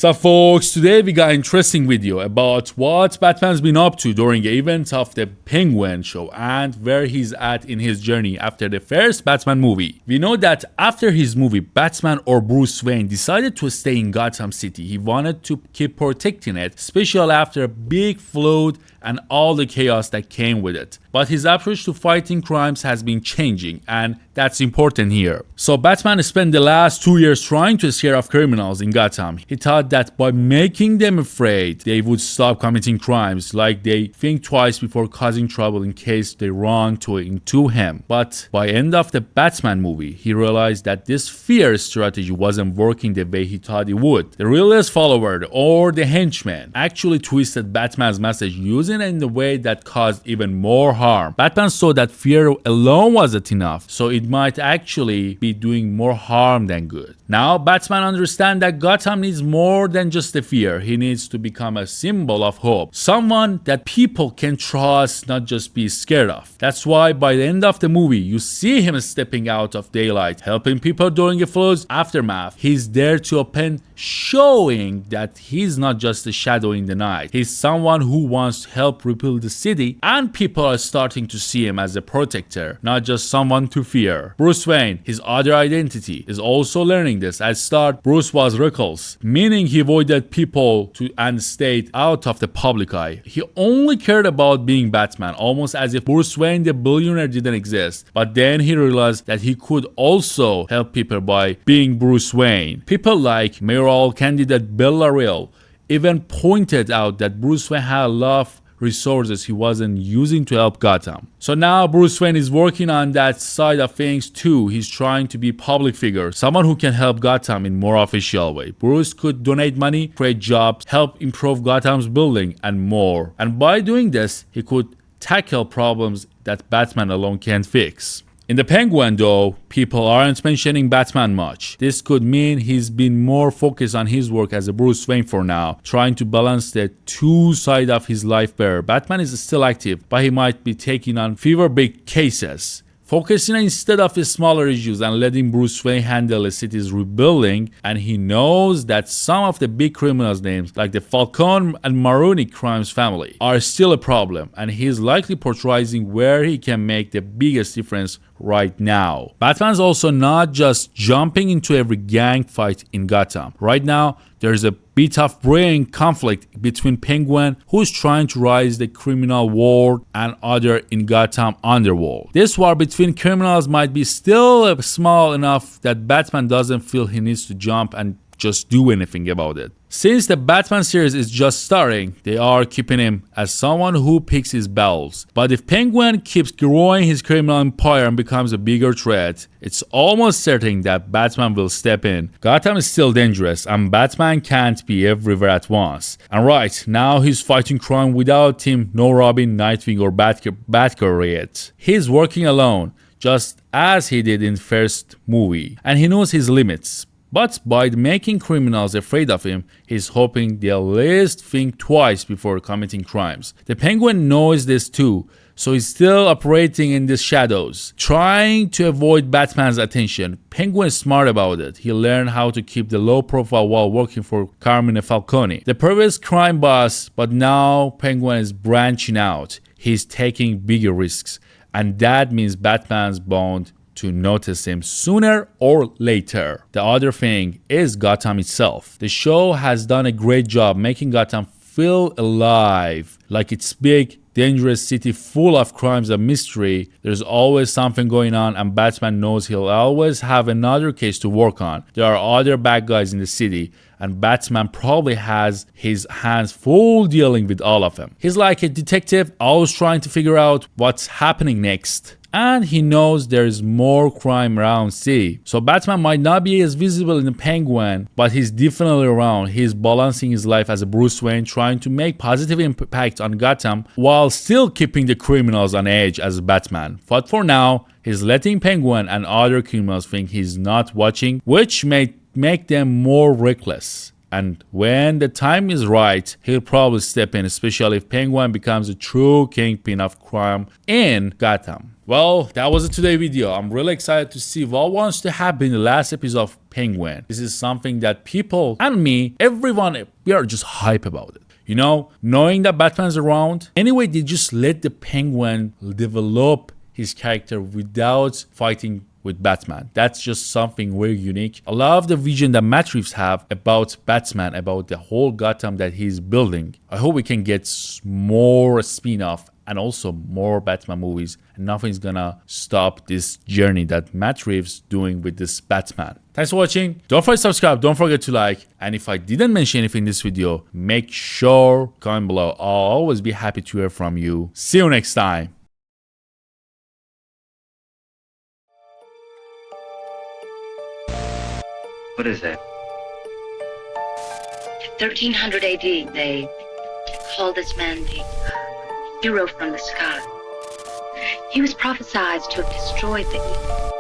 So folks, today we got an interesting video about what Batman's been up to during the events of the Penguin show and where he's at in his journey after the first Batman movie. We know that after his movie, Batman or Bruce Wayne decided to stay in Gotham City. He wanted to keep protecting it, especially after a big flood and all the chaos that came with it. But his approach to fighting crimes has been changing, and that's important here. So Batman spent the last 2 years trying to scare off criminals in Gotham. He thought that by making them afraid, they would stop committing crimes, like they think twice before causing trouble in case they run into him. But by end of the Batman movie, he realized that this fear strategy wasn't working the way he thought it would. The realist follower, or the henchman, actually twisted Batman's message using it in a way that caused even more harm. Batman saw that fear alone wasn't enough, so it might actually be doing more harm than good. Now Batman understands that Gotham needs more than just the fear. He needs to become a symbol of hope, someone that people can trust, not just be scared of. That's why by the end of the movie, you see him stepping out of daylight, helping people during a flood's aftermath. He's there to open, showing that he's not just a shadow in the night. He's someone who wants to help rebuild the city, and people are starting to see him as a protector, not just someone to fear. Bruce Wayne, his other identity, is also learning this. At start, Bruce was reckless, meaning he avoided people and stayed out of the public eye. He only cared about being Batman, almost as if Bruce Wayne the billionaire didn't exist. But then he realized that he could also help people by being Bruce Wayne. People like mayoral candidate Bella Real even pointed out that Bruce Wayne had a lot of resources he wasn't using to help Gotham. So now Bruce Wayne is working on that side of things too. He's trying to be a public figure, someone who can help Gotham in more official way. Bruce could donate money, create jobs, help improve Gotham's building, and more. And by doing this, he could tackle problems that Batman alone can't fix. In the Penguin though, people aren't mentioning Batman much. This could mean he's been more focused on his work as a Bruce Wayne for now, trying to balance the two sides of his life better. Batman is still active, but he might be taking on fewer big cases, focusing instead of his smaller issues and letting Bruce Wayne handle the city's rebuilding. And he knows that some of the big criminals' names, like the Falcone and Maroni crimes family, are still a problem, and he's likely portraying where he can make the biggest difference right now. Batman's also not just jumping into every gang fight in Gotham. Right now, there's a bit of brewing conflict between Penguin, who's trying to rise the criminal world, and other in Gotham underworld. This war between criminals might be still small enough that Batman doesn't feel he needs to jump and just do anything about it. Since the Batman series is just starting, they are keeping him as someone who picks his battles. But if Penguin keeps growing his criminal empire and becomes a bigger threat, it's almost certain that Batman will step in. Gotham is still dangerous, and Batman can't be everywhere at once. And right now he's fighting crime without him, no Robin, Nightwing, or Batgirl yet. He's working alone, just as he did in the first movie, and he knows his limits. But by making criminals afraid of him, he's hoping they'll at least think twice before committing crimes. The Penguin knows this too, so he's still operating in the shadows, trying to avoid Batman's attention. Penguin is smart about it. He learned how to keep the low profile while working for Carmine Falcone, the previous crime boss, but now Penguin is branching out. He's taking bigger risks, and that means Batman's bound to notice him sooner or later. The other thing is Gotham itself. The show has done a great job making Gotham feel alive, like it's big, dangerous city full of crimes and mystery. There's always something going on, and Batman knows he'll always have another case to work on. There are other bad guys in the city, and Batman probably has his hands full dealing with all of them. He's like a detective, always trying to figure out what's happening next. And he knows there's more crime around city. So Batman might not be as visible in the Penguin, but he's definitely around. He's balancing his life as a Bruce Wayne, trying to make positive impact on Gotham while still keeping the criminals on edge as Batman. But for now, he's letting Penguin and other criminals think he's not watching, which may make them more reckless. And when the time is right, he'll probably step in, especially if Penguin becomes a true kingpin of crime in Gotham. Well, that was it today video. I'm really excited to see what wants to happen in the last episode of Penguin. This is something that people and me, everyone, we are just hype about it. You know, knowing that Batman's around. Anyway, they just let the Penguin develop his character without fighting with Batman. That's just something very unique. I love the vision that Matt Reeves have about Batman, about the whole Gotham that he's building. I hope we can get more spin-off and also more Batman movies, and nothing's gonna stop this journey that Matt Reeves doing with this Batman. Thanks for watching. Don't forget to subscribe, don't forget to like, and if I didn't mention anything in this video, make sure comment below. I'll always be happy to hear from you. See you next time. What is that? 1300 AD, they called this man the hero from the sky. He was prophesied to have destroyed the evil